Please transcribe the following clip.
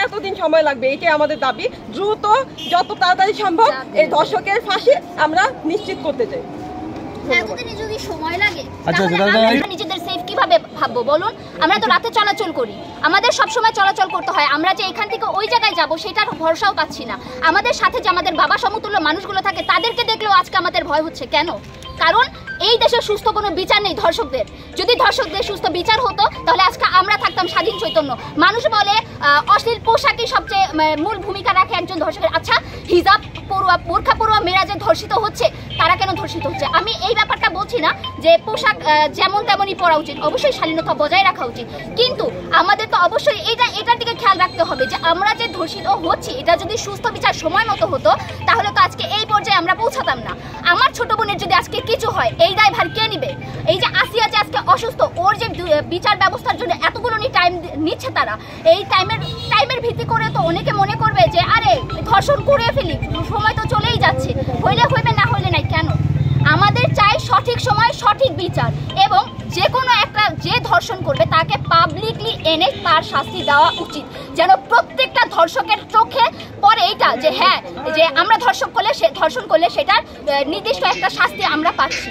এতদিন সময় লাগবে, এটাই আমাদের দাবি। দ্রুত যত তাড়াতাড়ি সম্ভব এই ধর্ষকের ফাঁসি আমরা নিশ্চিত করতে চাই। এতদিনে যদি সময় লাগে তাহলে আমরা নিজেদের সেফ কিভাবে ভাববো বলুন? আমরা তো রাতে চলাচল করি, আমাদের সব সময় চলাচল করতে হয়। আমরা যে এখান থেকে ওই জায়গায় যাব সেটার ভরসাও পাচ্ছি না। আমাদের সাথে যে আমাদের বাবা সমতুল্য মানুষগুলো থাকে তাদেরকে দেখলেও আজকে আমাদের ভয় হচ্ছে। কেন? কারণ এই দেশে সুস্থ কোনো বিচার নেই ধর্ষকদের। যদি ধর্ষকদের সুস্থ বিচার হতো তাহলে আজকে আমরা থাকতাম স্বাধীন চৈতন্য। মানুষ বলে অশ্লীল পোশাকই সবচেয়ে মূল ভূমিকা রাখে একজন ধর্ষকের। আচ্ছা, হিজাব পড়ুয়া বোরখা পড়ুয়া মেয়েরা যে ধর্ষিত হচ্ছে তারা কেন ধর্ষিত হচ্ছে? আমি এই ব্যাপারটা বলছি না যে পোশাক যেমন তেমনই পরা উচিত, অবশ্যই শালীনতা বজায় রাখা উচিত, কিন্তু আমাদের তো অবশ্যই এটার দিকে খেয়াল রাখতে হবে যে আমরা যে ধর্ষিত হচ্ছি এটা যদি সুস্থ বিচার সময় মতো হতো তাহলে তো আজকে এই পর্যায়ে আমরা পৌঁছাতাম না। আমার ছোট বোনের যদি আজকে কিছু হয় এই দায়ভার কে নিবে? এই যে আসিয়া যে আজকে অসুস্থ, ওর যে বিচার ব্যবস্থার জন্য এতগুলো টাইম নিচ্ছে তারা, এই টাইমের ভিত্তি করে তো অনেকে মনে করবে যে আরে ধর্ষণ করে ফেলি, সময় তো চলেই যাচ্ছে, হইলে হইবে না হইলে নাই। কেন? আমাদের চাই সঠিক সময় সঠিক বিচার, এবং যে কোনো একটা যে ধর্ষণ করবে তাকে পাবলিকলি এনে তার শাস্তি দেওয়া উচিত, যেন প্রত্যেকটা ধর্ষকের চোখে পড়ে এইটা যে হ্যাঁ, যে আমরা ধর্ষণ করলে সেটার নির্দিষ্ট একটা শাস্তি আমরা পাচ্ছি।